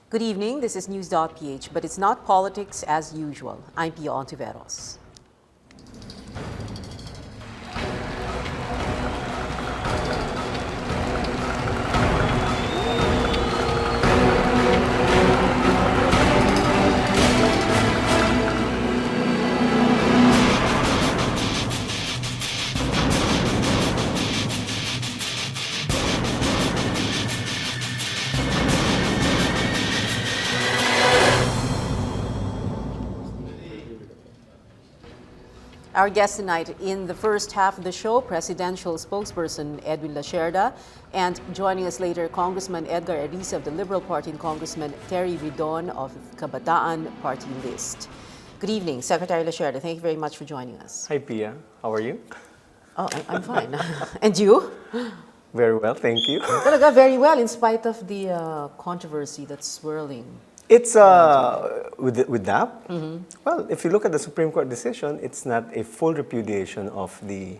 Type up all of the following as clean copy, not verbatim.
Good evening, this is News.PH, but it's not politics as usual. I'm Pia Hontiveros. Our guest tonight in the first half of the show, presidential spokesperson Edwin Lacierda, and joining us later, Congressman Edgar Ariza of the Liberal Party and Congressman Terry Ridon of Kabataan Party List. Good evening, Secretary Lacierda. Thank you very much for joining us. Hi, Pia. How are you? Oh, I'm fine. And you? Very well, thank you. Talaga very well, in spite of the controversy that's swirling. It's with DAP. Well, if you look at the Supreme Court decision, it's not a full repudiation of the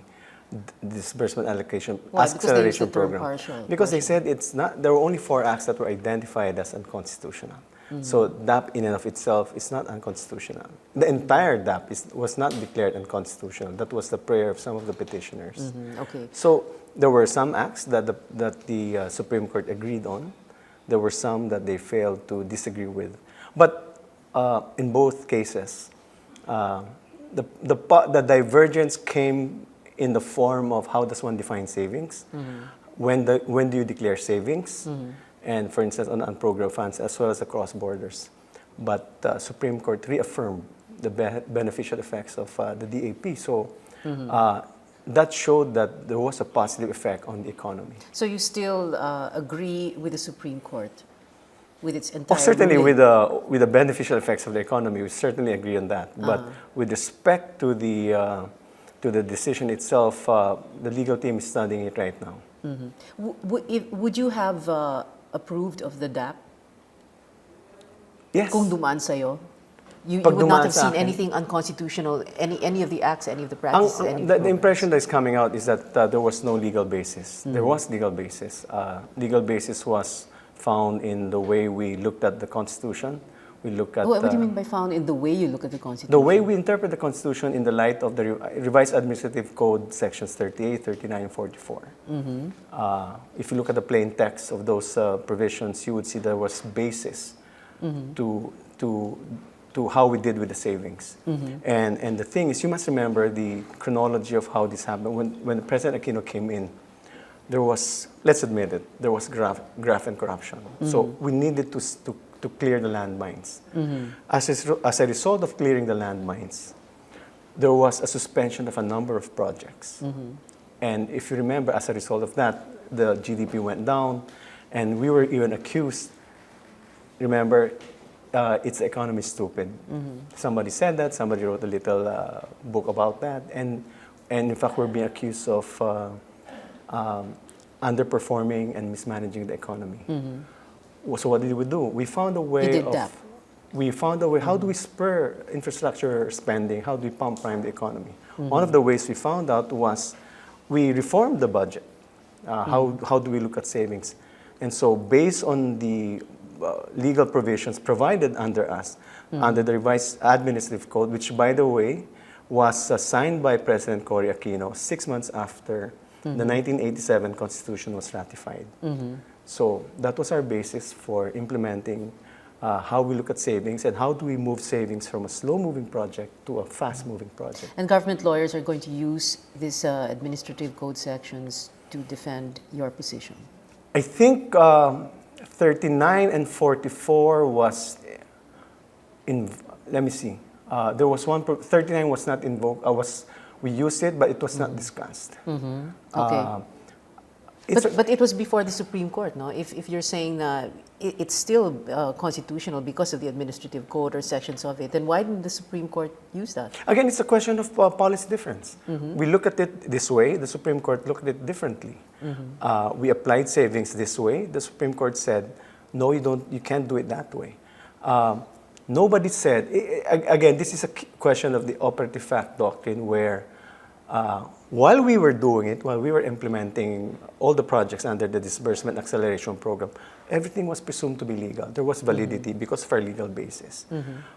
disbursement allocation acceleration program. Because they said it's not. There were only 4 acts that were identified as unconstitutional. So DAP in and of itself is not unconstitutional. The entire DAP was not declared unconstitutional. That was the prayer of some of the petitioners. Okay. So there were some acts that the Supreme Court agreed on. There were some that they failed to disagree with. But in both cases, the divergence came in the form of how does one define savings? When do you declare savings? And for instance, on unprogrammed funds as well as across borders. But the Supreme Court reaffirmed the beneficial effects of the DAP. So that showed that there was a positive effect on the economy. So you still agree with the Supreme Court, with its entire certainly ruling? with the beneficial effects of the economy, we certainly agree on that. But with respect to the decision itself, the legal team is studying it right now. Would you have approved of the DAP? Yes. Kung dumaan sa'yo? You Pag would not dumaan have sa seen akin. anything unconstitutional, any of the acts, any of the practices, any of The the impression that is coming out is that there was no legal basis. There was legal basis. Legal basis was found in the way we looked at the Constitution. We look at What do you mean by found in the way you look at the Constitution? the way we interpret the Constitution in the light of the Revised Administrative Code sections 38, 39, and 44. If you look at the plain text of those provisions, you would see there was basis to how we did with the savings. And the thing is, you must remember the chronology of how this happened. When President Aquino came in, there was, let's admit it, there was graft and corruption. So we needed to clear the landmines. As a result of clearing the landmines, there was a suspension of a number of projects. And if you remember, as a result of that, the GDP went down, and we were even accused, remember, it's the economy stupid. Somebody said that, somebody wrote a little book about that, and in fact we're being accused of underperforming and mismanaging the economy. So what did we do? We found a way how do we spur infrastructure spending? How do we pump prime the economy? One of the ways we found out was we reformed the budget. How do we look at savings? And so based on the legal provisions provided under us, under the Revised Administrative Code, which, by the way, was signed by President Cory Aquino 6 months after the 1987 Constitution was ratified. So that was our basis for implementing how we look at savings and how do we move savings from a slow-moving project to a fast-moving project. And government lawyers are going to use these administrative code sections to defend your position? I think 39 and 44 was let me see. There was 39 was not invoked. We used it, but it was not discussed. Okay. But it was before the Supreme Court, no? If you're saying it's still constitutional because of the administrative code or sections of it, then why didn't the Supreme Court use that? Again, it's a question of policy difference. We look at it this way. The Supreme Court looked at it differently. We applied savings this way. The Supreme Court said, no, you don't. You can't do it that way. Nobody said. Again, this is a question of the operative fact doctrine, where while we were doing it, while we were implementing all the projects under the disbursement acceleration program, everything was presumed to be legal. There was validity because of our legal basis.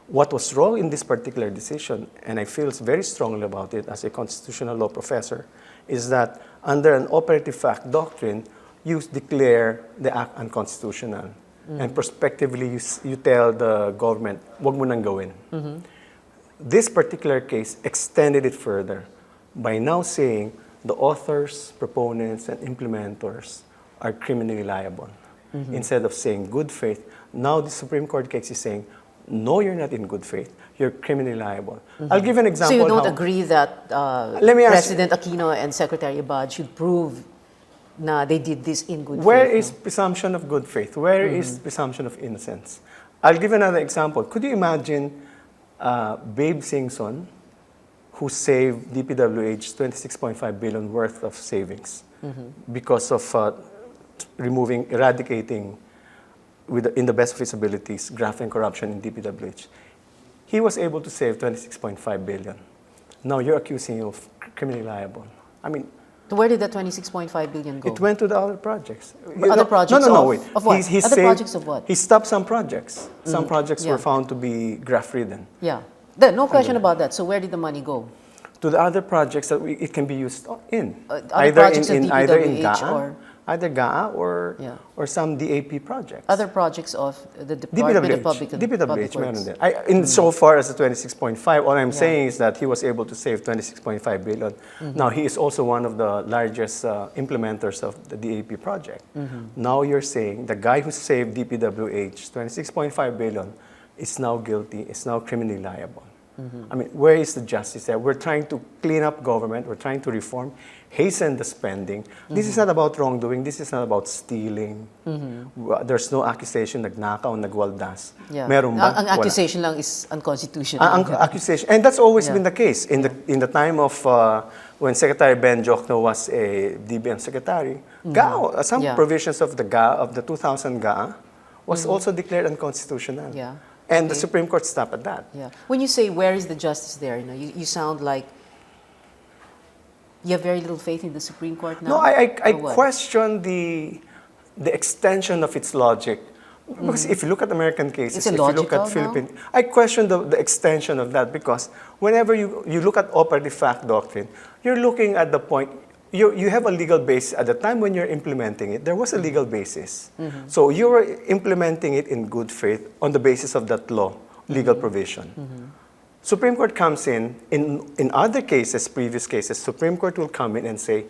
What was wrong in this particular decision, and I feel very strongly about it as a constitutional law professor, is that under an operative fact doctrine, you declare the act unconstitutional. And prospectively, you tell the government, wag mo nang gawin. This particular case extended it further by now saying the authors, proponents, and implementers are criminally liable. Instead of saying good faith, now the Supreme Court case is saying, no, you're not in good faith. You're criminally liable. I'll give an example. So you don't agree that President Aquino and Secretary Abad should prove na they did this in good faith? Where is presumption of good faith? Where is presumption of innocence? I'll give another example. Could you imagine Babe Singson, who saved DPWH 26.5 billion worth of savings because of eradicating, in the best of his abilities, graft and corruption in DPWH. He was able to save 26.5 billion. Now you're accusing him of criminally liable. I mean, where did the 26.5 billion go? it went to the other projects. Other projects wait. Of what? He Other projects of what? He stopped some projects. Some projects were found to be graft-ridden. Yeah. No question about that. So where did the money go? To the other projects that it can be used in. Other projects of DPWH or? Either GAA or some DAP projects. Other projects of the Department of Public DPWH, Works. In so far as the 26.5, all I'm saying is that he was able to save 26.5 billion. Now, he is also one of the largest implementers of the DAP project. Now you're saying the guy who saved DPWH 26.5 billion is now guilty, is now criminally liable. I mean, where is the justice there? We're trying to clean up government. We're trying to reform, hasten the spending. This is not about wrongdoing. This is not about stealing. There's no accusation, nagnakaw, nagwaldas. Meron ba? Ang accusation lang is unconstitutional. Accusation. And that's always been the case. In the time of when Secretary Ben Jokno was a DBM secretary, GAA, some provisions of the GAA, of the 2000 GAA, was also declared unconstitutional. And the Supreme Court stopped at that. When you say where is the justice there, you sound like you have very little faith in the Supreme Court now? No, I question the extension of its logic. Because if you look at American cases, if you look at Philippine, I question the extension of that, because whenever you look at operative fact doctrine, you're looking at the point, you have a legal basis. At the time when you're implementing it, there was a legal basis. So you were implementing it in good faith on the basis of that law, legal provision. Supreme Court comes in other cases, previous cases, Supreme Court will come in and say,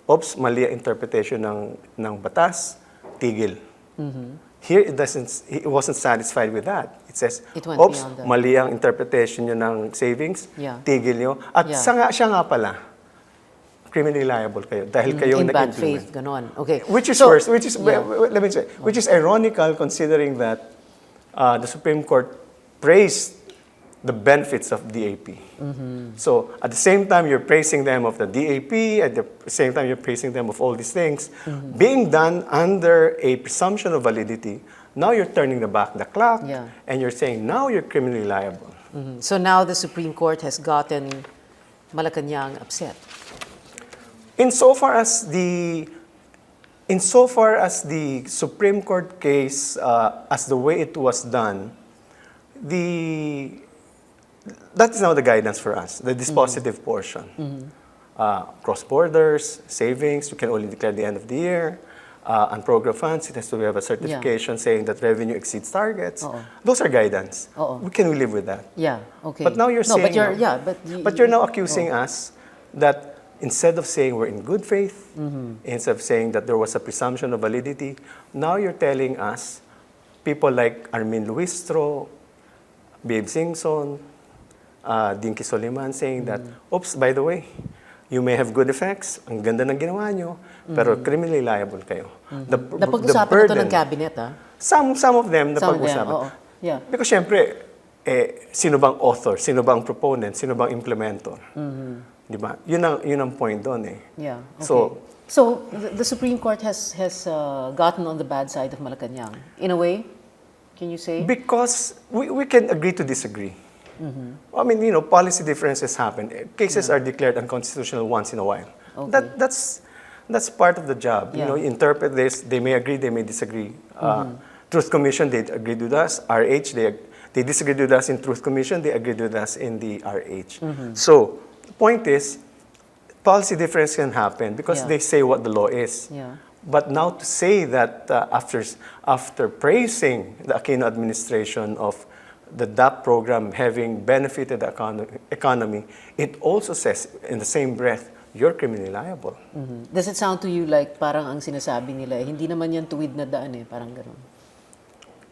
oops, mali ang interpretation ng batas, tigil. Here, it wasn't satisfied with that. It says, oops, mali ang interpretation nyo ng savings, tigil nyo. At siya nga pala, criminally liable kayo dahil kayo in bad nag-implement. faith, ganon. Okay. Which is worse. Let me say, which is ironical considering that the Supreme Court praised the benefits of DAP. So at the same time you're praising them of the DAP, at the same time you're praising them of all these things being done under a presumption of validity. Now you're turning the clock, and you're saying now you're criminally liable. So now the Supreme Court has gotten Malacanang upset. Insofar as the Supreme Court case, as the way it was done, that is now the guidance for us, the dispositive portion. Cross borders, savings, you can only declare at the end of the year. And program funds, it has to have a certification saying that revenue exceeds targets. Those are guidance. We can live with that. Okay. But now you're saying, but you're now accusing us that instead of saying we're in good faith, instead of saying that there was a presumption of validity, now you're telling us, people like Armin Luistro, Babe Singson, Dinky Soliman, saying that, oops, by the way, you may have good effects, ang ganda ng ginawa nyo, pero criminally liable kayo. Napag-usapan ito ng cabinet, Some of them napag-usapan. Because syempre, sino bang author, sino bang proponent, sino bang implementor? Diba? Yun ang point doon eh. Okay. So the Supreme Court has gotten on the bad side of Malacanang, in a way, can you say? Because we can agree to disagree. I mean, policy differences happen. Cases are declared unconstitutional once in a while. That's That's part of the job. You know, interpret this. They may agree, they may disagree. Truth Commission, they agreed with us. RH, they disagreed with us in Truth Commission. They agreed with us in the RH. So the point is, policy difference can happen because they say what the law is. But now to say that after praising the Aquino administration of the DAP program having benefited the economy, it also says in the same breath, you're criminally liable. Does it sound to you like parang ang sinasabi nila, hindi naman yan tuwid na daan parang gano'n?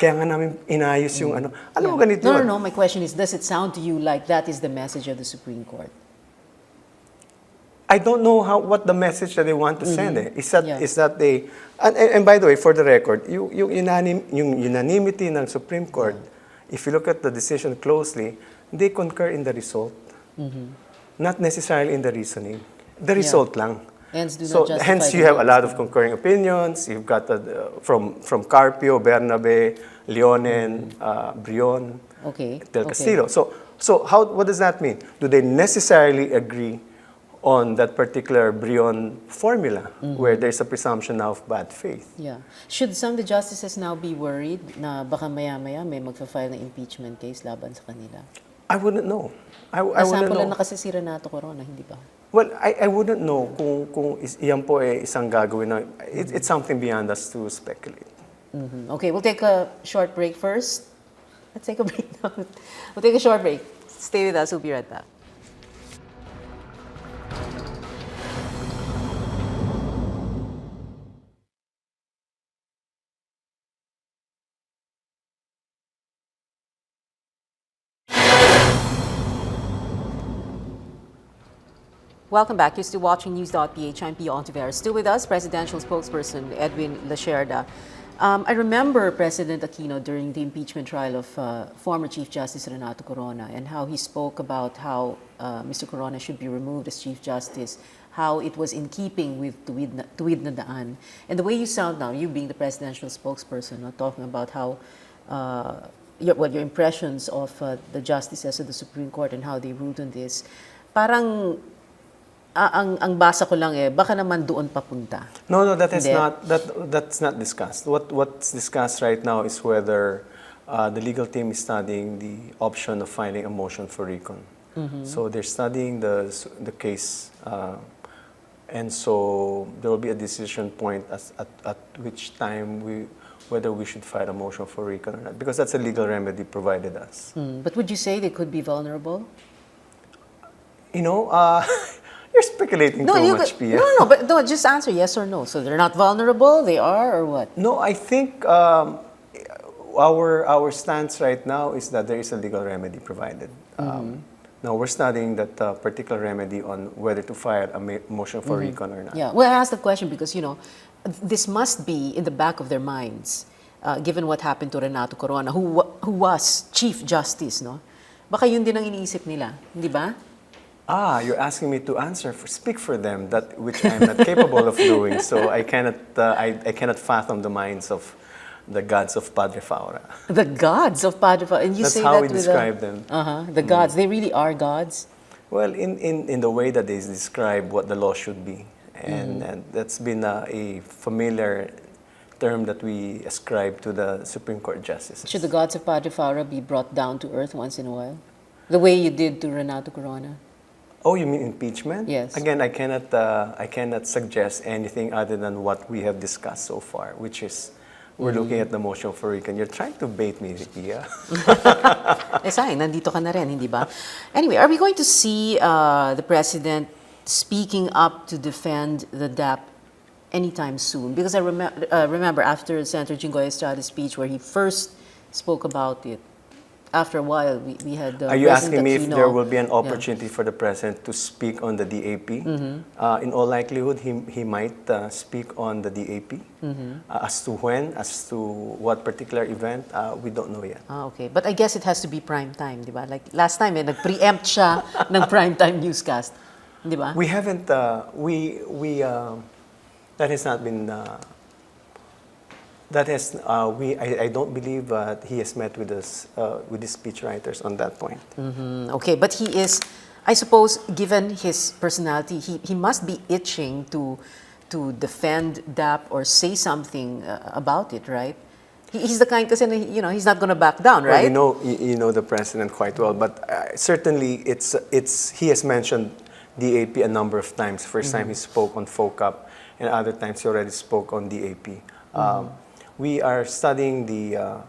Kaya nga namin inayos yung ano. Alam mo ganito? No. My question is, does it sound to you like that is the message of the Supreme Court? I don't know what the message that they want to send. Is that they... And by the way, for the record, yung unanimity ng Supreme Court, if you look at the decision closely, they concur in the result. Not necessarily in the reasoning. The result lang. Hence you have a lot of concurring opinions. You've got from Carpio, Bernabe, Leonen, Brion, Del Castillo. So what does that mean? Do they necessarily agree on that particular Brion formula where there's a presumption now of bad faith? Should some of the justices now be worried na baka maya-maya may magfa-file ng impeachment case laban sa kanila? I wouldn't know. I wouldn't know. Na kasi si Renato Corona, hindi ba? Well, I wouldn't know kung iyan po isang gagawin na, it's something beyond us to speculate. Okay, we'll take a short break first. Let's take a break now. We'll take a short break. Stay with us. We'll be right back. Welcome back. You're still watching News.PH. I'm Pia Hontiveros. Still with us, presidential spokesperson Edwin Lacierda. I remember President Aquino during the impeachment trial of former Chief Justice Renato Corona and how he spoke about how Mr. Corona should be removed as Chief Justice, how it was in keeping with Tuwid na Daan. And the way you sound now, you being the presidential spokesperson, talking about how your impressions of the justices of the Supreme Court and how they ruled on this, parang ang basa ko lang baka naman doon papunta. No, that's not discussed. What's discussed right now is whether the legal team is studying the option of filing a motion for recon. So they're studying the case, and so there will be a decision point at which time whether we should file a motion for recon or not, because that's a legal remedy provided us. But would you say they could be vulnerable? You know, you're speculating too much, Pia. No, just answer yes or no. So they're not vulnerable, they are, or what? No, I think our stance right now is that there is a legal remedy provided. Now we're studying that particular remedy on whether to file a motion for recon or not. Yeah, well, I asked the question because, this must be in the back of their minds, given what happened to Renato Corona, who was Chief Justice, no? Baka yun din ang iniisip nila, di ba? You're asking me to speak for them, that which I'm not capable of doing. So I cannot fathom the minds of the gods of Padre Faura. The gods of Padre Faura, and you That's say how that we describe them. The gods, they really are gods. Well, in the way that they describe what the law should be, and that's been a familiar term that we ascribe to the Supreme Court justices. Should the gods of Padre Faura be brought down to earth once in a while, the way you did to Renato Corona? Oh, you mean impeachment? Yes. Again, I cannot suggest anything other than what we have discussed so far, which is we're looking at the motion for recon. You're trying to bait me, Pia. Sayang, nandito ka na rin, hindi ba? Anyway, are we going to see the president speaking up to defend the DAP anytime soon? Because I remember after Senator Jinggoy Estrada's speech where he first spoke about it, after a while, we had... Are you asking me if there will be an opportunity for the President to speak on the DAP? In all likelihood, he might speak on the DAP. As to when, as to what particular event, we don't know yet. Okay. But I guess it has to be prime time, di ba? Like last time, nag-preempt siya ng prime time newscast. Di ba? We haven't... that has not been... I don't believe he has met with us, with the speechwriters on that point. Okay, but he is, I suppose, given his personality, he must be itching to to defend DAP or say something about it, right? He's the kind, kasi, you know, he's not going to back down, right? Well, you know the president quite well, but certainly he has mentioned DAP a number of times. First time he spoke on FOCAP, and other times he already spoke on DAP. We are studying the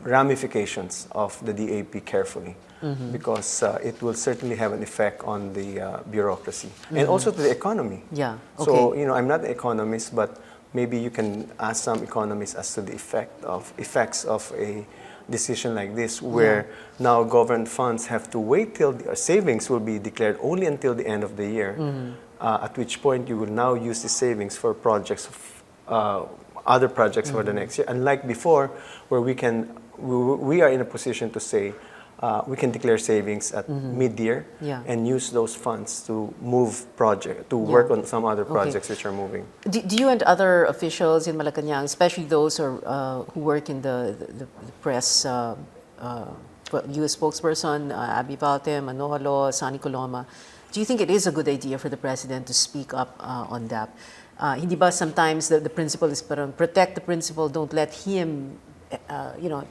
ramifications of the DAP carefully because it will certainly have an effect on the bureaucracy and also to the economy. Yeah. Okay. So, you know, I'm not an economist, but maybe you can ask some economists as to the effects of a decision like this, where now government funds have to wait till the savings will be declared only until the end of the year, at which point you will now use the savings for projects, other projects for the next year. Unlike before, where we are in a position to say, we can declare savings at mid-year and use those funds to move work on some other projects which are moving. Do you and other officials in Malacanang, especially those who work in the press, U.S. spokesperson Abby Valte, Manolo, Sonny Coloma, do you think it is a good idea for the president to speak up on DAP? Hindi ba sometimes the principle is parang protect the principal, don't let him,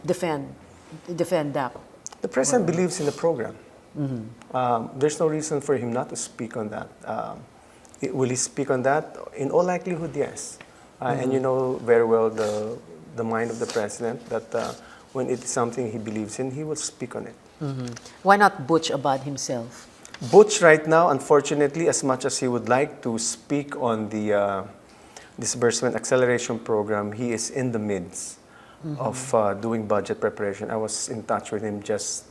defend DAP? The president believes in the program. There's no reason for him not to speak on that. Will he speak on that? In all likelihood, yes. And you know very well the mind of the president that when it is something he believes in, he will speak on it. Why not Butch Abad himself? Butch right now, unfortunately, as much as he would like to speak on the disbursement acceleration program, he is in the midst of doing budget preparation. I was in touch with him just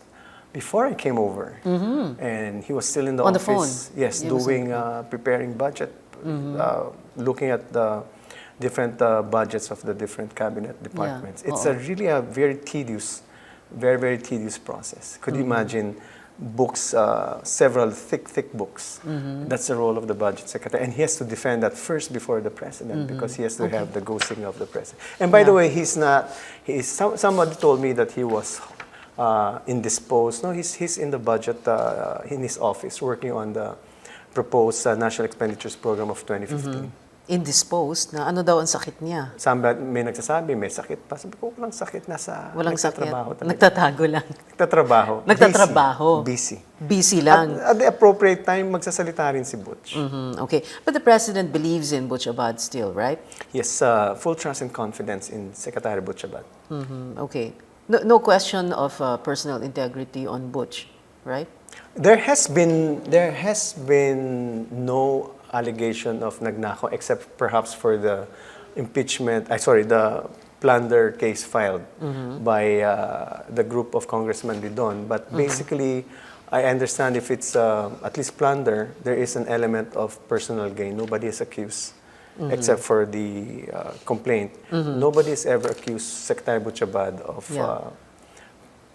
before I came over, and he was still in the on office. The phone. Yes, doing preparing budget, looking at the different budgets of the different cabinet departments. Yeah. It's really a very tedious, very tedious process. Could you imagine? Books, several thick books. That's the role of the budget secretary, and he has to defend that first before the president because he has to have the go signal of the president. And by the way, somebody told me that he was indisposed. No, he's in the budget in his office working on the proposed national expenditures program of 2015. Indisposed na ano daw ang sakit niya? May nagsasabi, may sakit pa. Sabi ko, walang sakit, walang nagtatrabaho sakit. Nagtatago lang. Nagtatrabaho. Busy. Busy lang. At the appropriate time, magsasalita rin si Butch. Okay. But the president believes in Butch Abad still, right? Yes, full trust and confidence in Secretary Butch Abad. Okay. No question of personal integrity on Butch, right? There has been no allegation of nagnakaw, except perhaps for the the plunder case filed by the group of Congressman Ridon. But basically, I understand if it's at least plunder, there is an element of personal gain. Nobody is accused, except for the complaint. Nobody has ever accused Secretary Butch Abad of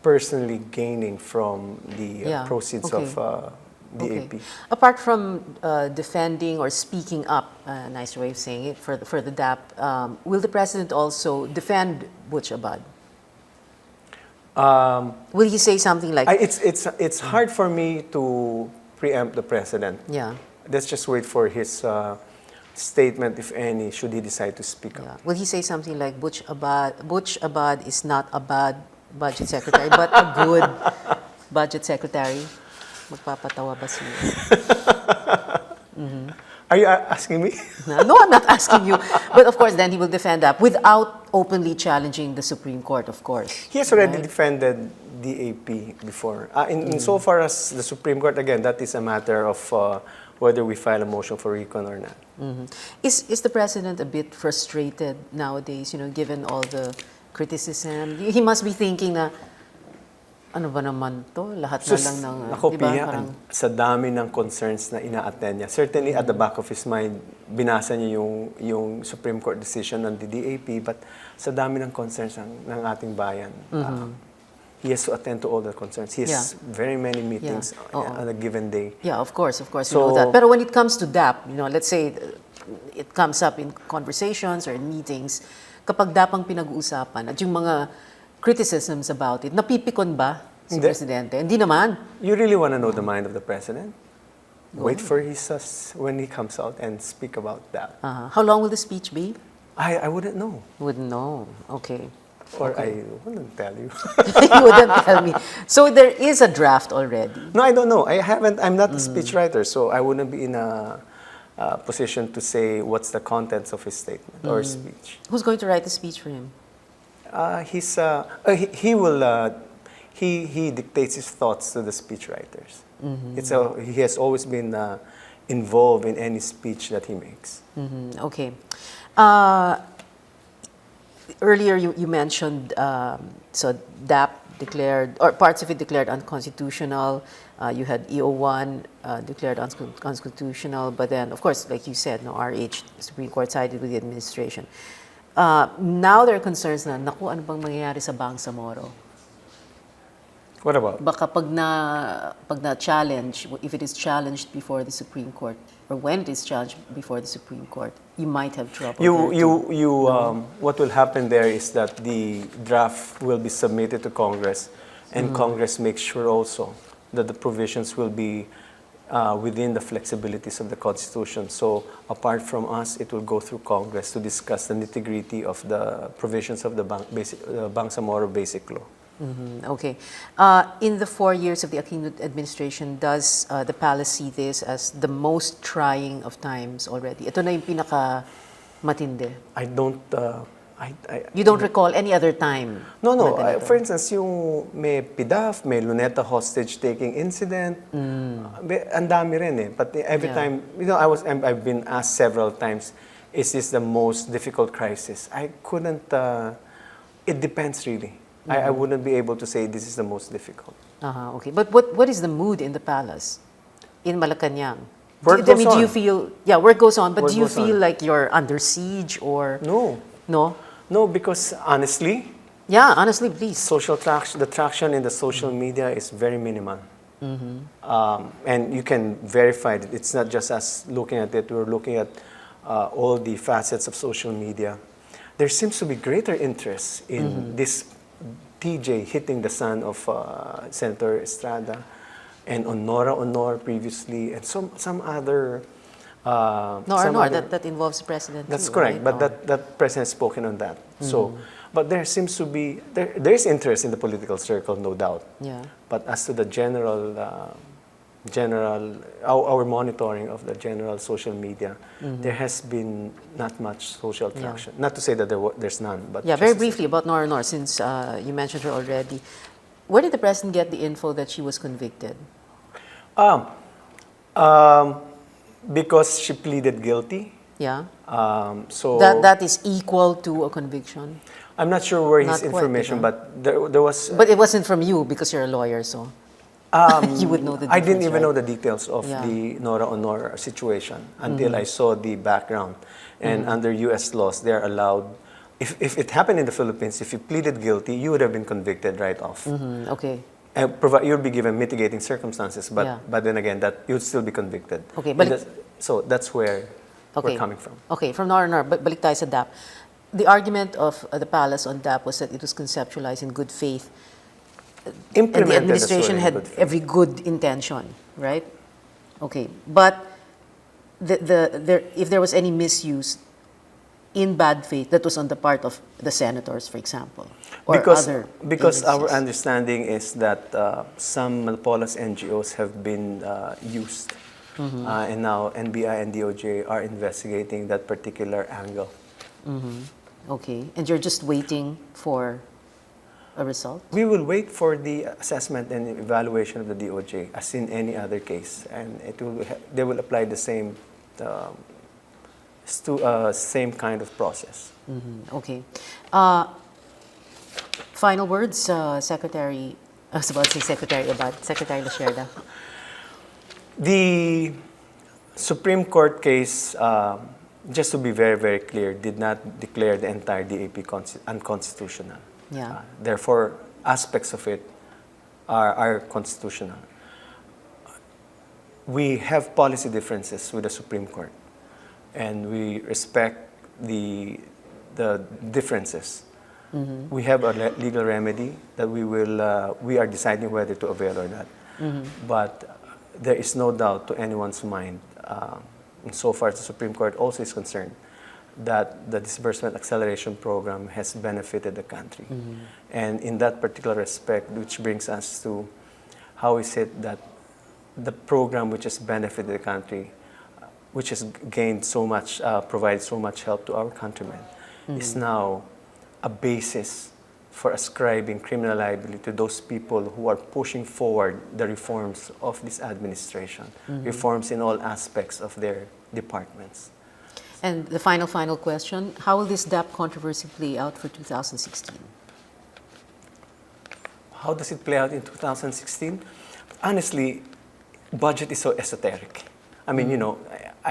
personally gaining from the proceeds of DAP. Apart from defending or speaking up, nice way of saying it, for the DAP, will the president also defend Butch Abad? Will he say something like... It's hard for me to preempt the president. Yeah. Let's just wait for his statement, if any, should he decide to speak up. Will he say something like Butch Abad is not a bad budget secretary, but a good budget secretary? Magpapatawa ba siya? Are you asking me? No, I'm not asking you. But of course, then he will defend that without openly challenging the Supreme Court, of course. He has already defended DAP before. In so far as the Supreme Court, again, that is a matter of whether we file a motion for recon or not. Is the president a bit frustrated nowadays, given all the criticism? He must be thinking na, ano ba naman to? Lahat na lang ng... Ako, Pia, sa dami ng concerns na ina-attend niya. Certainly, at the back of his mind, binasa niya yung Supreme Court decision ng DAP, but sa dami ng concerns ng ating bayan, he has to attend to all the concerns. He has very many meetings on a given day. Yeah, of course, we know that. Pero when it comes to DAP, let's say it comes up in conversations or in meetings, kapag DAP ang pinag-uusapan at yung mga criticisms about it, napipikon ba si Presidente? Hindi naman. You really want to know the mind of the President? wait for when he comes out and speak about that. How long will the speech be? I wouldn't know. Wouldn't know. Okay. Or I wouldn't tell you. You wouldn't tell me. So there is a draft already. No, I don't know. I'm not a speechwriter, so I wouldn't be in a position to say what's the contents of his statement or speech. Who's going to write the speech for him? He dictates his thoughts to the speechwriters. He has always been involved in any speech that he makes. Okay. Earlier you mentioned, so DAP declared, or parts of it declared unconstitutional. You had EO1 declared unconstitutional, but then, of course, like you said, no, RH, Supreme Court sided with the administration. Now there are concerns na, naku, ano bang mangyayari sa Bangsamoro? What about? Baka pag na challenge, if it is challenged before the Supreme Court, or when it is challenged before the Supreme Court, you might have trouble. What will happen there is that the draft will be submitted to Congress, and Congress makes sure also that the provisions will be within the flexibilities of the Constitution. So apart from us, it will go through Congress to discuss the nitty-gritty of the provisions of the Bangsamoro Basic Law. Okay. In the 4 years of the Aquino administration, does the palace see this as the most trying of times already? Ito na yung pinaka matindi. I don't. You don't recall any other time? No. For instance, yung may PDAF, may Luneta hostage-taking incident. Ang dami rin eh. But every time, I've been asked several times, is this the most difficult crisis? I couldn't. It depends really. I wouldn't be able to say this is the most difficult. Okay. But what is the mood in the palace, in Malacanang? Work goes on. Do you feel, work goes on, but Work do you goes feel on. like you're under siege or? No. No? No, because honestly, Yeah, honestly, please. the traction in the social media is very minimal. And you can verify it. It's not just us looking at it. We're looking at all the facets of social media. There seems to be greater interest in this TJ hitting the son of Senator Estrada, and on Nora Honor previously, and some other. That involves the president. That's too, correct, right? but that president has spoken on that. So, but there seems to be there is interest in the political circle, no doubt. Yeah. But as to the our monitoring of the general social media, there has been not much social traction. Not to say that there's none, but Very briefly about Nora Honor, since you mentioned her already. Where did the president get the info that she was convicted? Because she pleaded guilty. Yeah. So That is equal to a conviction. I'm not sure where his Not quite, information, but there was. But it wasn't from you because you're a lawyer, so you would know the difference. I didn't even right? know the details of the Nora Honor situation until I saw the background. And under U.S. laws, they're allowed. If it happened in the Philippines, if you pleaded guilty, you would have been convicted right off. Okay. And you'll be given mitigating circumstances, but then again, that you'd still be convicted. Okay, so that's where we're coming from. Okay, from Nora Honor, balik tayo sa DAP. The argument of the palace on DAP was that it was conceptualized in good faith. And the administration had every good intention, right? Okay, but if there was any misuse in bad faith, that was on the part of the senators, for example, or because other our agencies. understanding is that some Malpolas NGOs have been used, and now NBI and DOJ are investigating that particular angle. Okay, and you're just waiting for a result? We will wait for the assessment and evaluation of the DOJ, as in any other case, and they will apply the same same kind of process. Okay. Final words, Secretary. I was about to say Secretary Abad, Secretary Lacierda. The Supreme Court case, just to be very, very clear, did not declare the entire DAP unconstitutional. Yeah. Therefore, aspects of it are constitutional. We have policy differences with the Supreme Court, and we respect the differences. We have a legal remedy that we are deciding whether to avail or not. But there is no doubt to anyone's mind, so far as the Supreme Court also is concerned, that the disbursement acceleration program has benefited the country. And in that particular respect, which brings us to how is it that the program which has benefited the country, which has gained so much, provided so much help to our countrymen, is now a basis for ascribing criminal liability to those people who are pushing forward the reforms of this administration, reforms in all aspects of their departments. And the final question, how will this DAP controversy play out for 2016? How does it play out in 2016? Honestly, budget is so esoteric. I mean, you know,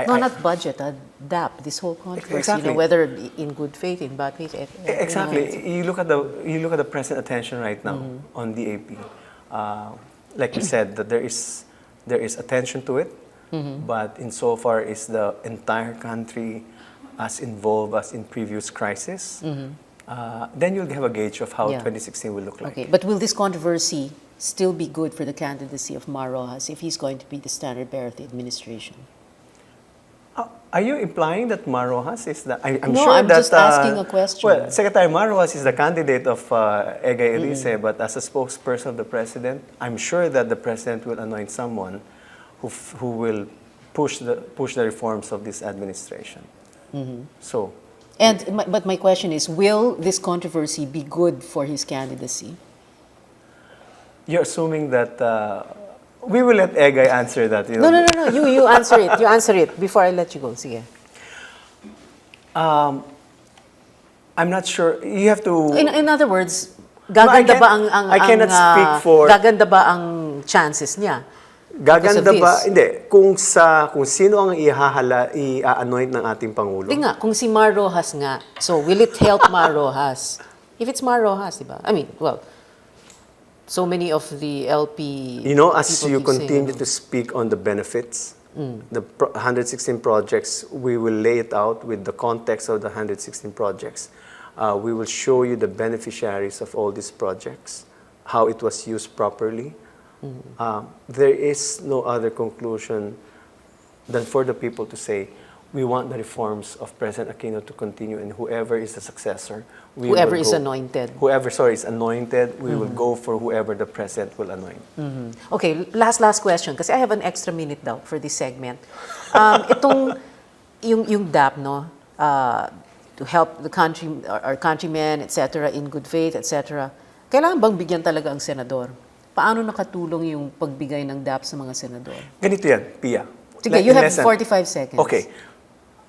not budget, DAP, this whole controversy, Exactly. you know, whether in good faith, in bad faith. Exactly. You look at the present attention right now on DAP. Like you said, that there is attention to it, but insofar is the entire country as involved as in previous crisis, then you'll have a gauge of how 2016 will look like. Okay, but will this controversy still be good for the candidacy of Mar Rojas if he's going to be the standard bearer of the administration? Are you implying that Mar Rojas is the... I'm No, sure I'm that, just asking a question. Well, Secretary Mar Rojas is the candidate of Egay Elise, but as a spokesperson of the President, I'm sure that the President will anoint someone who will push the reforms of this administration. So... But my question is, will this controversy be good for his candidacy? You're assuming that... we will let Egay answer that. You know? No. You answer it. You answer it before I let you go. Sige. I'm not sure. You have to... In other words, gaganda ba ang I cannot speak for... Gaganda ba ang chances niya? Gaganda ba? Hindi. Kung sino ang i-anoint ng ating Pangulo. Hindi nga, kung si Mar Rojas nga, so will it help Mar Rojas? If it's Mar Rojas, di ba? I mean, well, so many of the LP... You know, as people you keep continue saying, to speak on the benefits, the 116 projects, we will lay it out with the context of the 116 projects. We will show you the beneficiaries of all these projects, how it was used properly. There is no other conclusion than for the people to say, we want the reforms of President Aquino to continue, and whoever is the successor, whoever is anointed. Whoever, is anointed, we will go for whoever the President will anoint. Okay, last question, kasi I have an extra minute daw for this segment. Yung DAP, no, to help the country, our countrymen, etc., in good faith, etc., kailangan bang bigyan talaga ang senador? Paano nakatulong yung pagbigay ng DAP sa mga senador? Ganito yan, Pia. Sige, you have 45 seconds. Okay.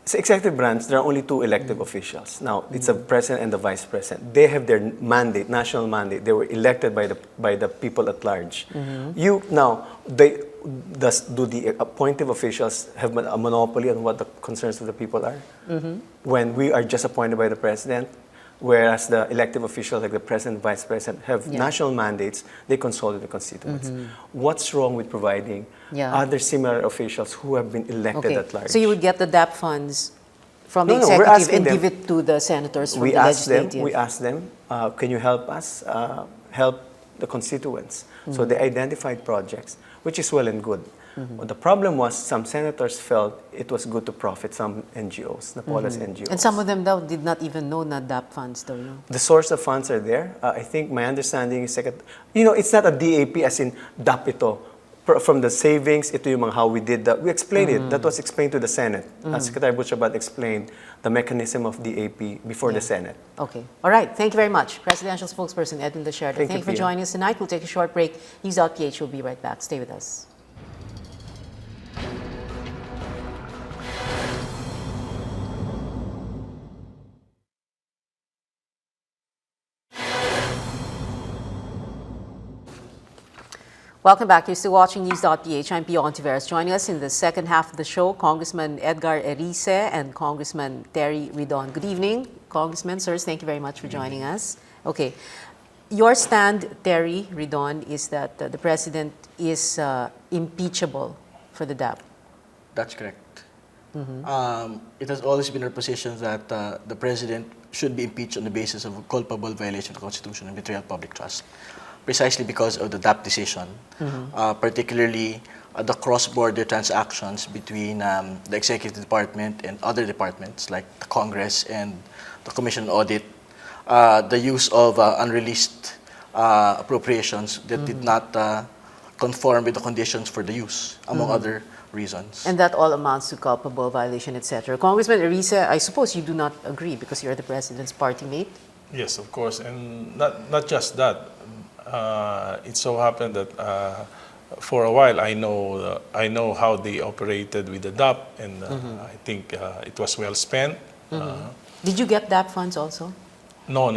Sa executive branch, there are only two elective officials. Now, it's the president and the vice president. They have their mandate, national mandate. They were elected by the people at large. Do the appointive officials have a monopoly on what the concerns of the people are? When we are just appointed by the president, whereas the elective officials like the president and vice president have national mandates, they consult with the constituents. What's wrong with providing other similar officials who have been elected at large? So you would get the DAP funds from the executive and give it to the senators from the legislative? We asked them, can you help us help the constituents? So they identified projects, which is well and good. But the problem was some senators felt it was good to profit some NGOs, Napoleon's NGOs. And some of them though did not even know na DAP funds though. No? The source of funds are there. I think my understanding is, it's not a DAP as in DAP ito. From the savings, ito yung how we did that. We explained it. That was explained to the Senate. Secretary Butchabat explained the mechanism of DAP before the Senate. Okay. All right. Thank you very much. Presidential spokesperson Edwin Lacierda. Thank you for joining us tonight. We'll take a short break. News.PH will be right back. Stay with us. Welcome back. You're still watching News.PH. I'm Pia Hontiveros. Joining us in the second half of the show, Congressman Edgar Elise and Congressman Terry Ridon. Good evening, Congressman, sirs. Thank you very much for joining us. Okay. Your stand, Terry Ridon, is that the President is impeachable for the DAP. That's correct. It has always been our position that the President should be impeached on the basis of a culpable violation of the Constitution and betrayal of public trust. Precisely because of the DAP decision, particularly the cross-border transactions between the executive department and other departments like the Congress and the Commission on Audit, the use of unreleased appropriations that did not conform with the conditions for the use, among other reasons. And that all amounts to culpable violation, etc. Congressman Arisa, I suppose you do not agree because you're the president's party mate? Yes, of course, and not just that. It so happened that for a while I know how they operated with the DAP, and I think it was well spent. Did you get DAP funds also? No.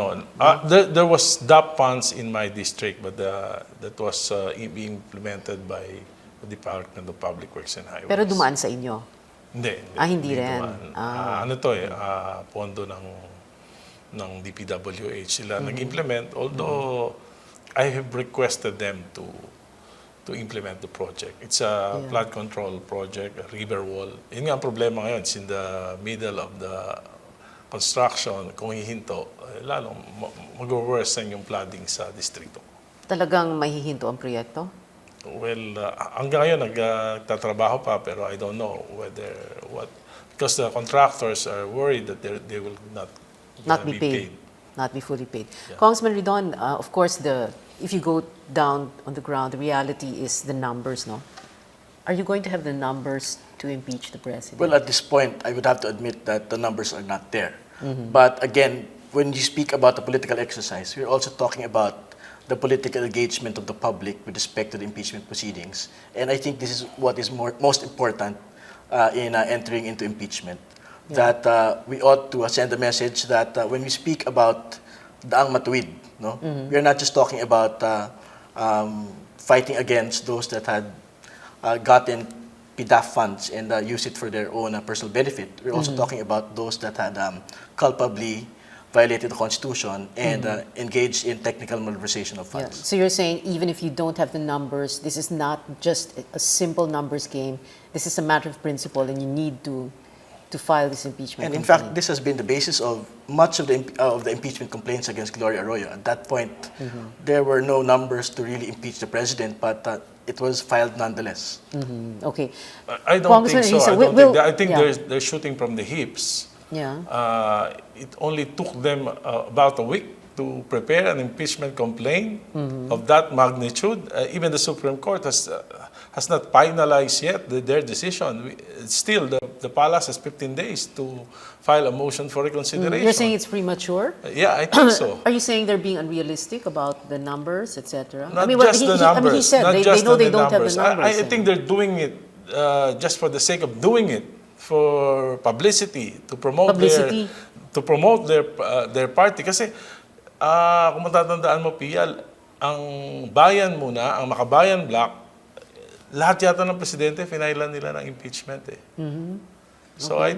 There was DAP funds in my district, but that was being implemented by the Department of Public Works and Highways. Pero dumaan sa inyo? Hindi. Hindi rin. dumaan. Ano to pondo ng DPWH sila nag-implement, although I have requested them to implement the project. It's a flood control project, a river wall. Yun nga ang problema ngayon, it's in the middle of the construction. Kung hihinto, lalong mag-worsen yung flooding sa distrito. Talagang mahihinto ang proyekto? Well, hanggang ngayon nagtatrabaho pa, pero I don't know because the contractors are worried that they will not be paid. Not be fully paid. Yeah. Congressman Ridon, of course, if you go down on the ground, the reality is the numbers, no? Are you going to have the numbers to impeach the president? Well, at this point, I would have to admit that the numbers are not there. But again, when you speak about the political exercise, we're also talking about the political engagement of the public with respect to the impeachment proceedings. And I think this is what is most important in entering into impeachment. Yeah. That we ought to send a message that when we speak about daang matuwid, no, we are not just talking about fighting against those that had gotten PDAF funds and use it for their own personal benefit. We're also talking about those that had culpably violated the Constitution and engaged in technical malversation of funds. Yeah. So you're saying even if you don't have the numbers, this is not just a simple numbers game. This is a matter of principle, and you need to file this impeachment And in complaint. fact, this has been the basis of much of the impeachment complaints against Gloria Arroyo. At that point, there were no numbers to really impeach the president, but it was filed nonetheless. Okay. I don't think so. I think yeah. they're shooting from the hips. Yeah. It only took them about a week to prepare an impeachment complaint of that magnitude. Even the Supreme Court has not finalized yet their decision. Still, the palace has 15 days to file a motion for reconsideration. You're saying it's premature? Yeah, I think so. Are you saying they're being unrealistic about the numbers, etc.? Not just the numbers. He said they know they don't have the numbers. I think they're doing it just for the sake of doing it, for publicity, to promote their party. Kasi kung matatandaan mo, Pia, ang bayan muna, ang Makabayan Bloc, lahat yata ng presidente, finailan nila ng impeachment eh. So I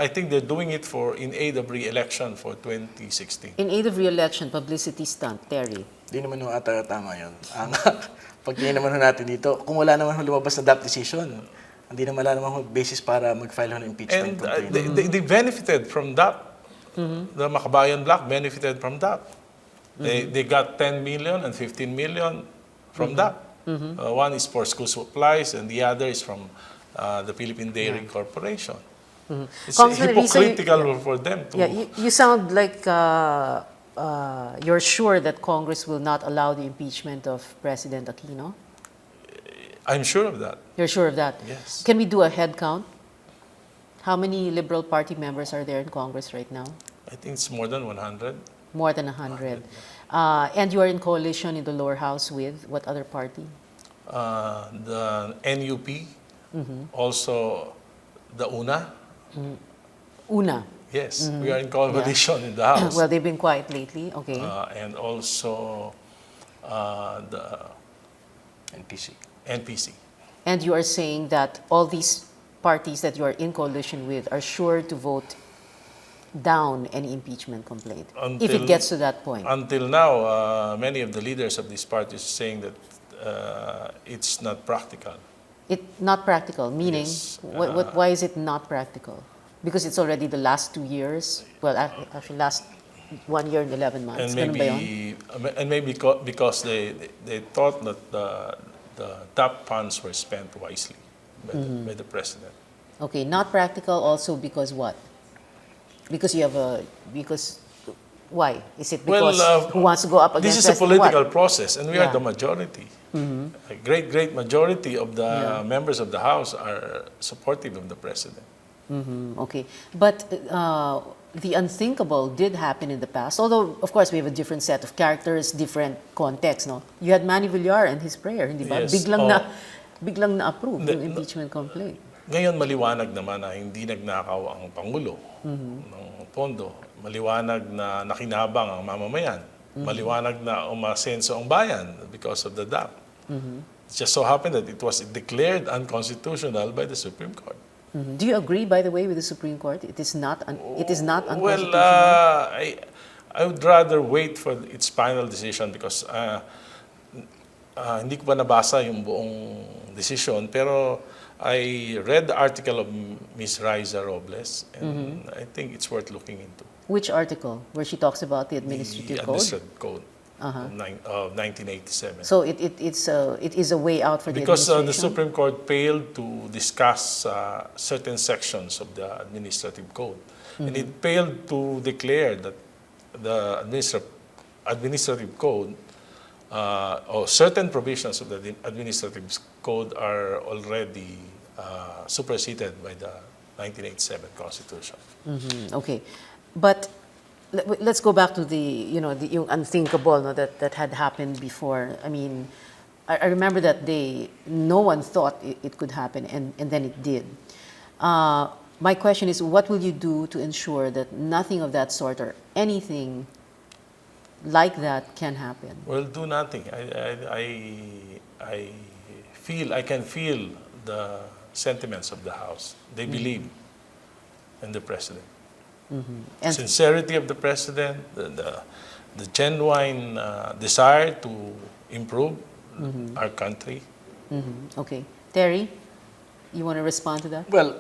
think they're doing it in aid of re-election for 2016. In aid of re-election, publicity stunt, Terry. Di naman yung tama yun. Pag naman natin dito, kung wala naman lumabas na DAP decision, hindi naman wala naman basis para mag-file ng impeachment complaint. They benefited from DAP. The Makabayan Bloc benefited from DAP. They got 10 million and 15 million from DAP. One is for school supplies and the other is from the Philippine Dairy Corporation. It's hypocritical for them to... Yeah, you sound like you're sure that Congress will not allow the impeachment of President Aquino? I'm sure of that. You're sure of that? Yes. Can we do a head count? How many Liberal Party members are there in Congress right now? I think it's more than 100. More than 100. And you are in coalition in the lower house with what other party? The NUP, also the UNA. UNA. Yes, we are in coalition in the House. Well, they've been quiet lately. Okay. And also the NPC. And you are saying that all these parties that you are in coalition with are sure to vote down any impeachment complaint, if it gets to that point? Until now, many of the leaders of these parties are saying that it's not practical. Not practical, meaning? Yes. Why is it not practical? Because it's already the last 2 years? Well, actually last 1 year and 11 months. And maybe because they thought that the DAP funds were spent wisely by the president. Okay, not practical also because what? Because you have because why? Is it because who wants to go up this against is a President what? political process, and we are Yeah. the majority. A great majority of the Yeah. members of the House are supportive of the president. Okay, but the unthinkable did happen in the past. Although, of course, we have a different set of characters, different context. No, you had Manny Villar and his prayer, hindi ba? Yes. Biglang na-approve Hindi, yung impeachment complaint. Ngayon maliwanag naman na hindi nagnakaw ang Pangulo ng pondo. Maliwanag na nakinabang ang mamamayan. Maliwanag na umasenso ang bayan because of the DAP. It just so happened that it was declared unconstitutional by the Supreme Court. Do you agree, by the way, with the Supreme Court? It is not unconstitutional. Well, I would rather wait for its final decision because hindi ko pa nabasa yung buong decision, pero I read the article of Ms. Riza Robles, and I think it's worth looking into. Which article? Where she talks about the administrative The code? Administrative Code of 1987. So it is a way out for the Because the administration? Supreme Court failed to discuss certain sections of the Administrative Code. And it failed to declare that the Administrative Code or certain provisions of the Administrative Code are already superseded by the 1987 Constitution. Okay, but let's go back to the yung unthinkable that had happened before. I mean, I remember that day no one thought it could happen, and then it did. My question is, what will you do to ensure that nothing of that sort or anything like that can happen? Well, do nothing. I can feel the sentiments of the House. They believe in the President. And Sincerity of the President, the genuine desire to improve our country. okay, Terry, you want to respond to that? Well,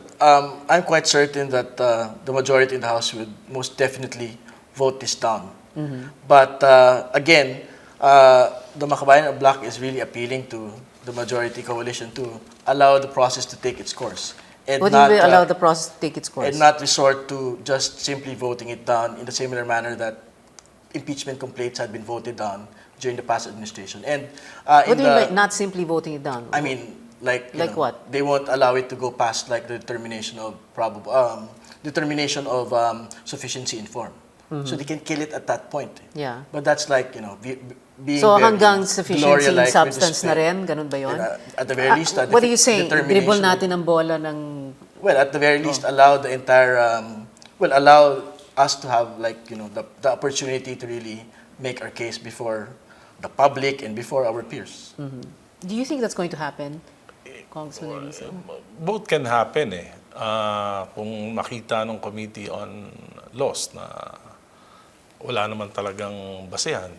I'm quite certain that the majority in the House would most definitely vote this down. But again, the Makabayan Bloc is really appealing to the majority coalition to allow the process to take its course. And What do you mean allow the process to take its course? and not resort to just simply voting it down in the similar manner that impeachment complaints had been voted down during the past administration. And What do you mean by not simply voting it down? I mean, like you Like know, what? They won't allow it to go past like the determination of sufficiency in form. So they can kill it at that point. Yeah. But that's like being So very hanggang sufficiency in Gloria-like with substance na respect. rin? Ganun ba yun? At the very least, What are you saying? determination Dribble of- natin ang bola ng... Well, at the very least, allow the entire, allow us to have the opportunity to really make our case before the public and before our peers. Do you think that's going to happen, Congressman Elisa? Both can happen eh. Kung makita ng Committee on Laws na wala naman talagang basehan,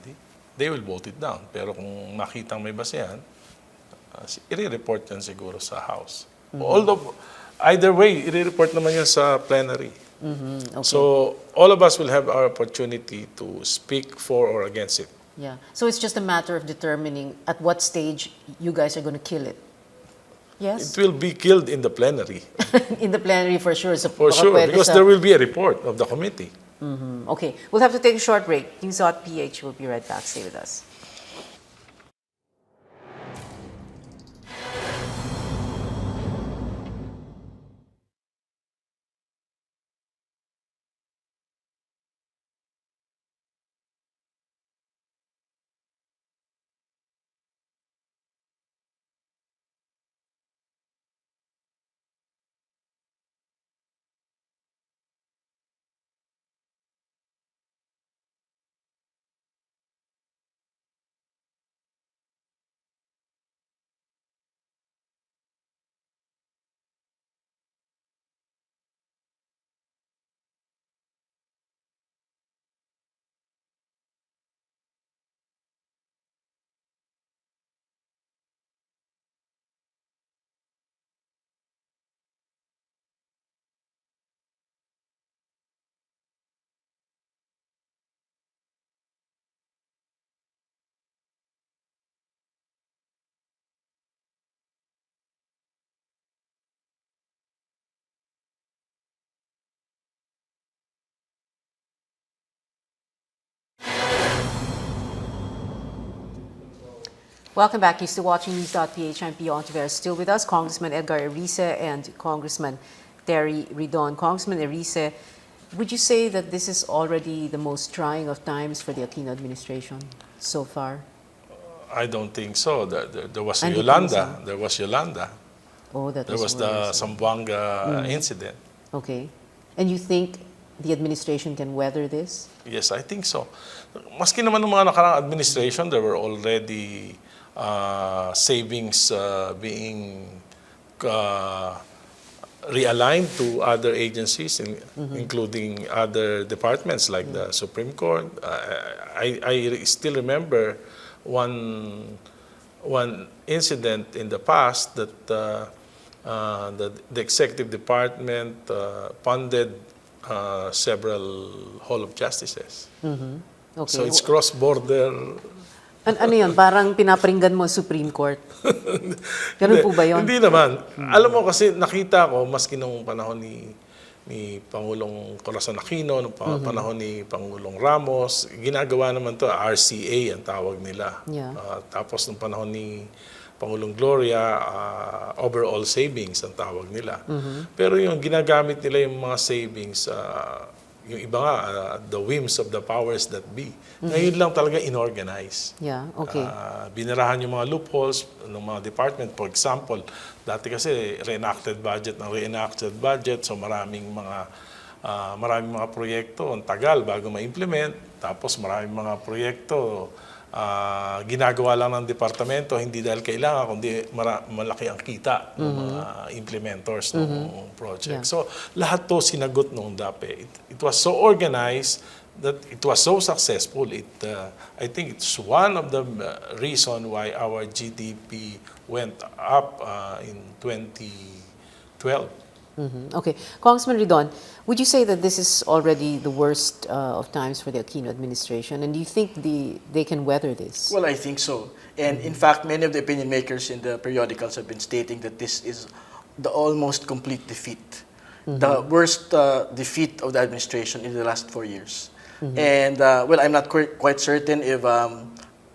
they will vote it down. Pero kung makita may basehan, i-report yan siguro sa House. Although, either way, i-report naman yan sa plenary. Okay. So, all of us will have our opportunity to speak for or against it. Yeah. So it's just a matter of determining at what stage you guys are going to kill it. Yes? It will be killed in the plenary, In the plenary for sure. So for baka sure, pwede because sa- there will be a report of the committee. Okay. We'll have to take a short break. News.PH will be right back. Stay with us. Welcome back. You're still watching News.PH. I'm Pia Hontiveros. Still with us, Congressman Edgar Erice and Congressman Terry Ridon. Congressman Erice, would you say that this is already the most trying of times for the Aquino administration so far? I don't think so. There was Hindi Yolanda. pa There was Yolanda. Oh, that There was the worse. Zamboanga incident. Okay. And you think the administration can weather this? Yes, I think so. Maski naman ng mga nakarang administration, there were already savings being realigned to other agencies, including other departments like the Supreme Court. I still remember one incident in the past that the executive department funded several Hall of Justices. Okay. So it's cross-border. Ano yun? Parang pinaparinggan mo Supreme Court? Ganun po ba yun? Hindi naman. Alam mo kasi nakita ko, maski nung panahon ni Pangulong Corazon Aquino, nung panahon ni Pangulong Ramos, ginagawa naman to RCA ang tawag nila. Yeah. Tapos nung panahon ni Pangulong Gloria, overall savings ang tawag nila. Pero yung ginagamit nila yung mga savings, yung iba nga, the whims of the powers that be. Ngayon lang talaga inorganize. Yeah, okay. Binarahan yung mga loopholes ng mga department. For example, dati kasi reenacted budget, so maraming mga proyekto, ang tagal bago ma-implement. Tapos maraming mga proyekto, ginagawa lang ng departamento, hindi dahil kailangan, kundi malaki ang kita ng mga implementors ng project. Yeah. So, lahat to sinagot nung DAP. It was so organized that it was so successful. I think it's one of the reason why our GDP went up in 2012. Okay. Congressman Ridon, would you say that this is already the worst of times for the Aquino administration? And do you think they can weather this? Well, I think so. And in fact, many of the opinion makers in the periodicals have been stating that this is the almost complete defeat. The worst defeat of the administration in the last 4 years. And, well, I'm not quite certain if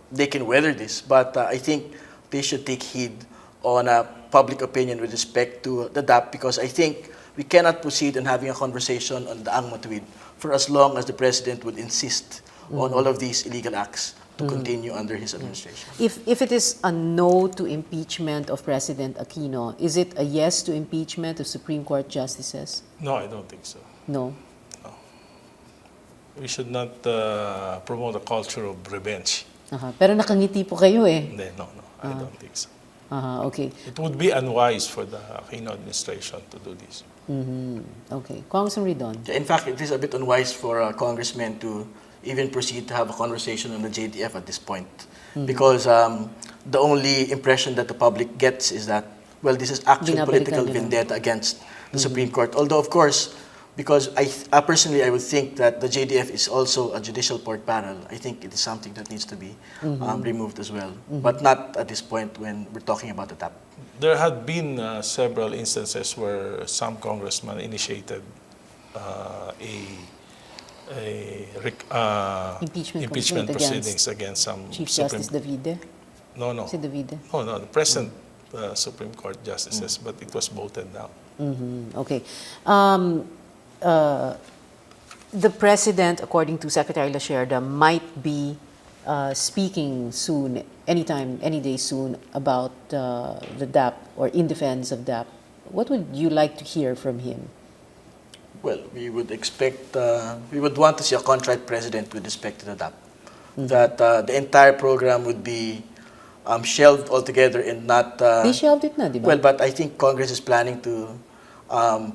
they can weather this, but I think they should take heed on public opinion with respect to the DAP, because I think we cannot proceed in having a conversation on the Angmatuwid for as long as the President would insist on all of these illegal acts to continue under his administration. If it is a no to impeachment of President Aquino, is it a yes to impeachment of Supreme Court justices? No, I don't think so. No. We should not promote a culture of revenge. Pero nakangiti po kayo eh. No, I don't think so. Okay. It would be unwise for the Aquino administration to do this. Okay. Congressman Ridon. In fact, it is a bit unwise for congressmen to even proceed to have a conversation on the JDF at this point, because the only impression that the public gets is that, well, this is actual Binabalikan political nila. vendetta against the Supreme Court. Although, of course, because I personally, I would think that the JDF is also a judicial pork barrel. I think it is something that needs to be removed as well, but not at this point when we're talking about the TAP. There had been several instances where some congressmen initiated Impeachment proceedings against some Chief Justice Davide? No. Si Davide? No, the present Supreme Court justices, but it was voted down. Okay. The President, according to Secretary Lacierda, might be speaking soon, any day soon, about the DAP or in defense of DAP. What would you like to hear from him? Well, we would expect, we would want to see a contrite president with respect to the DAP. That the entire program would be shelved altogether and not... They shelved it na, di ba? Well, but I think Congress is planning to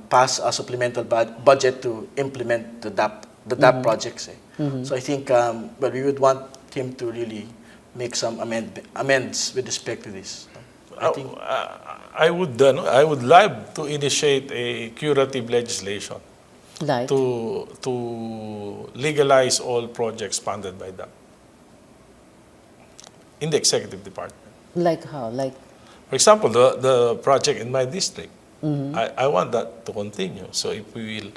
pass a supplemental budget to implement the DAP projects. So I think, well, we would want him to really make some amends with respect to this. I think I would like to initiate a curative legislation Like? to legalize all projects funded by DAP in the executive department. Like how? Like? For example, the project in my district, I want that to continue. So if we will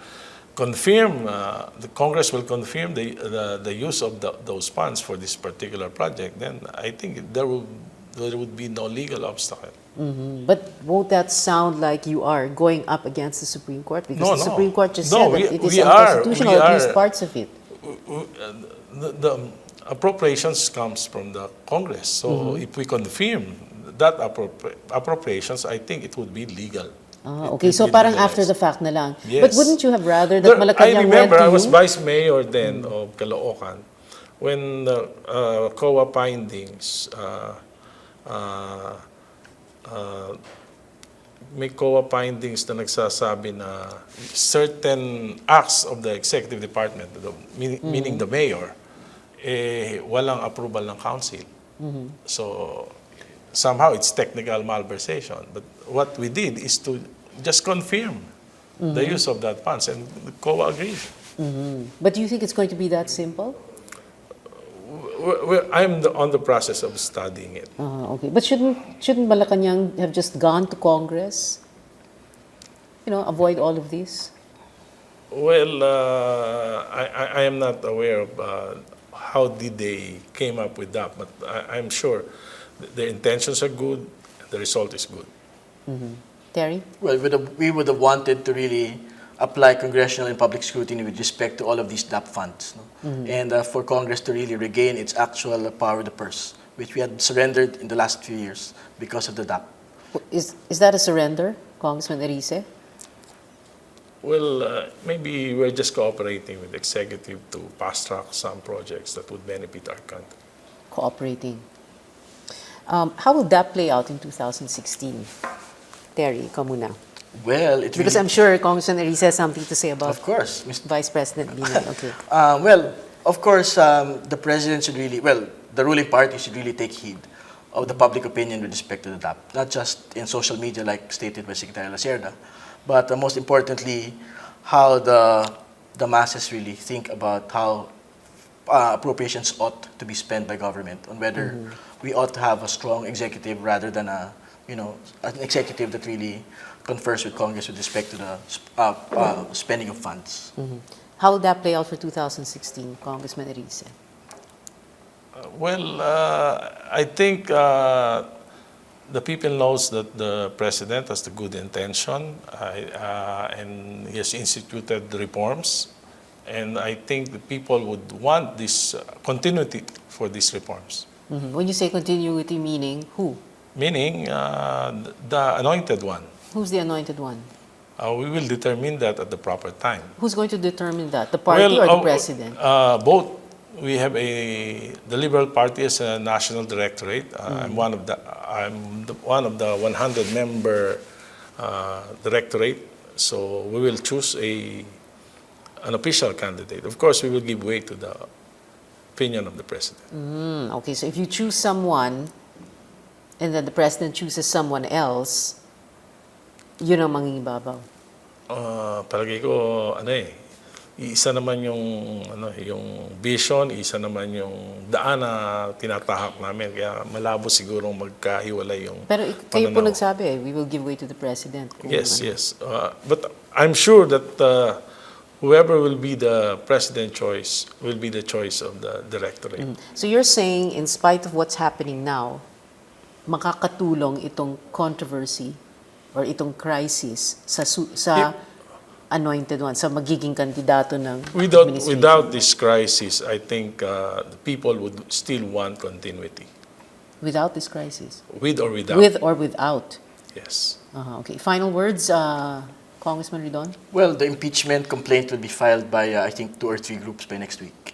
confirm, the Congress will confirm the use of those funds for this particular project, then I think there will there would be no legal obstacle. But won't that sound like you are going up against the Supreme Court? Because No, the no. Supreme Court just No, said we- that it is we are- unconstitutional, we at least are- parts of it. The appropriations comes from the Congress. So if we confirm that appropriations, I think it would be legal. Okay, It so will be parang after legalized. the fact na lang. Yes. But wouldn't you have rather that I Malacanang went remember to I was you? vice mayor then of Caloocan when the COA findings may COA findings na nagsasabi na certain acts of the executive department, meaning the mayor, walang approval ng council. So somehow it's technical malversation. But what we did is to just confirm the use of that funds, and the COA agreed. But do you think it's going to be that simple? I'm on the process of studying it. Okay, but shouldn't Malacanang have just gone to Congress? Avoid all of this. Well, I am not aware of how did they came up with that, but I'm sure their intentions are good, the result is good. Terry? Well, we would have wanted to really apply congressional and public scrutiny with respect to all of these DAP funds. No? And for Congress to really regain its actual power of the purse, which we had surrendered in the last few years because of the DAP. Is that a surrender, Congressman Erice? Well, maybe we're just cooperating with the executive to fast-track some projects that would benefit our country. Cooperating. How will that play out in 2016? Terry, ikaw muna. Well, it Because really, I'm sure Congressman Erice has something to say about of course, Mr. Vice President Binay. Okay. Well, of course, the president should really, the ruling party should really take heed of the public opinion with respect to the DAP, not just in social media like stated by Secretary Lacierda, but most importantly, how the masses really think about how appropriations ought to be spent by government, on whether we ought to have a strong executive rather than an executive that really confers with Congress with respect to the spending of funds. How will that play out for 2016, Congressman Erice? Well, I think the people knows that the president has the good intention and he has instituted the reforms. And I think the people would want this continuity for these reforms. When you say continuity, meaning who? Meaning the anointed one. Who's the anointed one? We will determine that at the proper time. Who's going to determine that? The party or the president? Both. We have the Liberal Party as a national directorate. I'm one of the 100-member directorate. So we will choose an official candidate. Of course, we will give way to the opinion of the president. Okay, so if you choose someone and then the president chooses someone else, yun ang mangingibabaw. Palagay ko, isa naman yung vision, isa naman yung daan na tinatahak namin. Kaya malabo sigurong magkahiwalay yung Pero kayo po pananaw. nagsabi, we will give way to the president. Yes, yes. But I'm sure that whoever will be the president choice will be the choice of the directorate. So you're saying, in spite of what's happening now, makakatulong itong controversy or itong crisis sa anointed one, sa magiging kandidato ng administration? Without this crisis, I think the people would still want continuity. Without this crisis? With or without. With or without? Yes. Okay. Final words, Congressman Ridon? Well, the impeachment complaint will be filed by, I think, 2 or 3 groups by next week.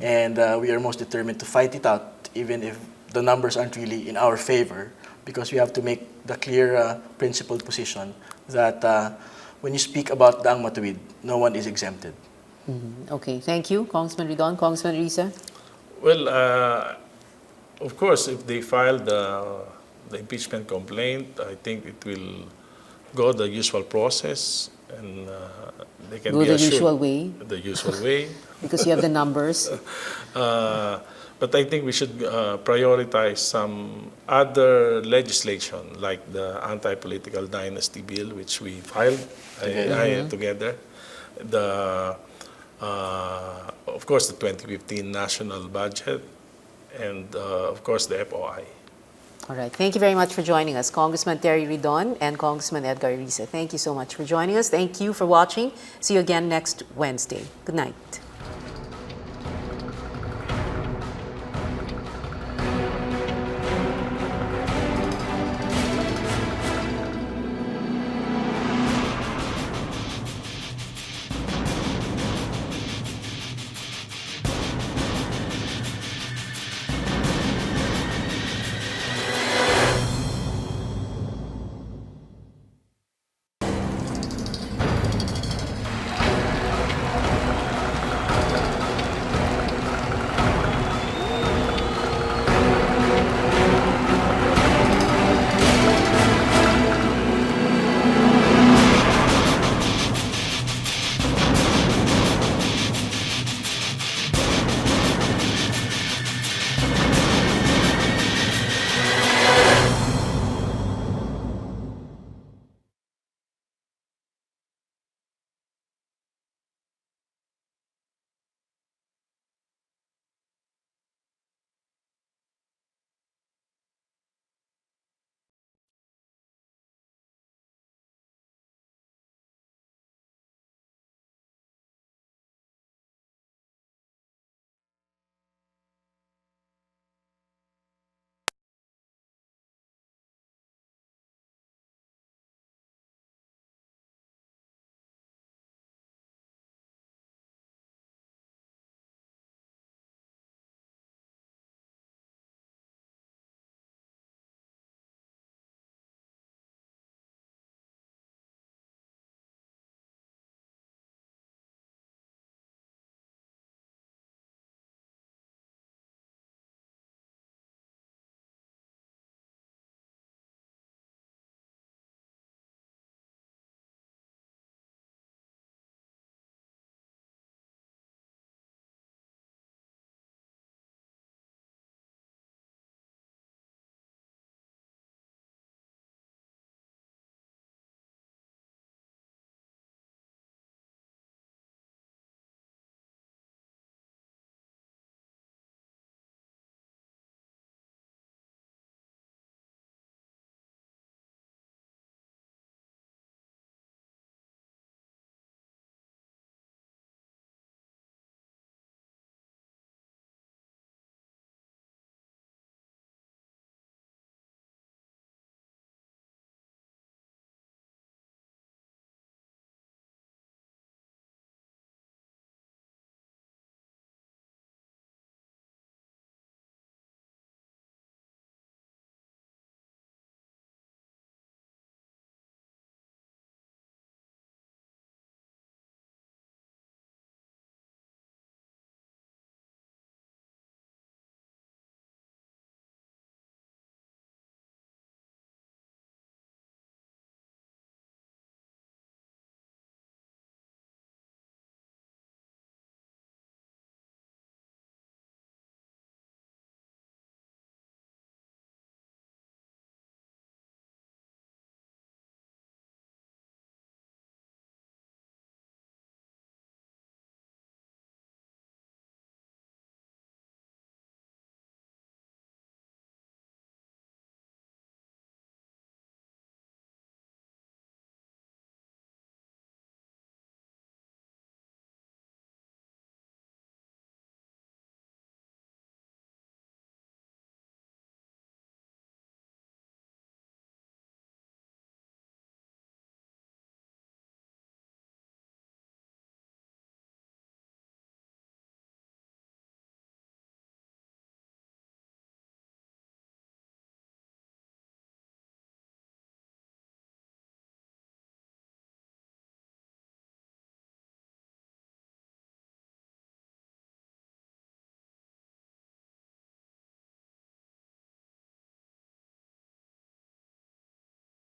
And we are most determined to fight it out, even if the numbers aren't really in our favor, because we have to make the clear principled position that when you speak about Daang Matuwid, no one is exempted. Okay. Thank you, Congressman Ridon. Congressman Risa? Well, of course, if they file the impeachment complaint, I think it will go the usual process, and they can Go be the assured. usual way? The usual way. Because you have the numbers. But I think we should prioritize some other legislation, like the anti-political dynasty bill, which we filed together. Of course, the 2015 national budget, and of course, the FOI. All right. Thank you very much for joining us, Congressman Terry Ridon and Congressman Edgar Risa. Thank you so much for joining us. Thank you for watching. See you again next Wednesday. Good night.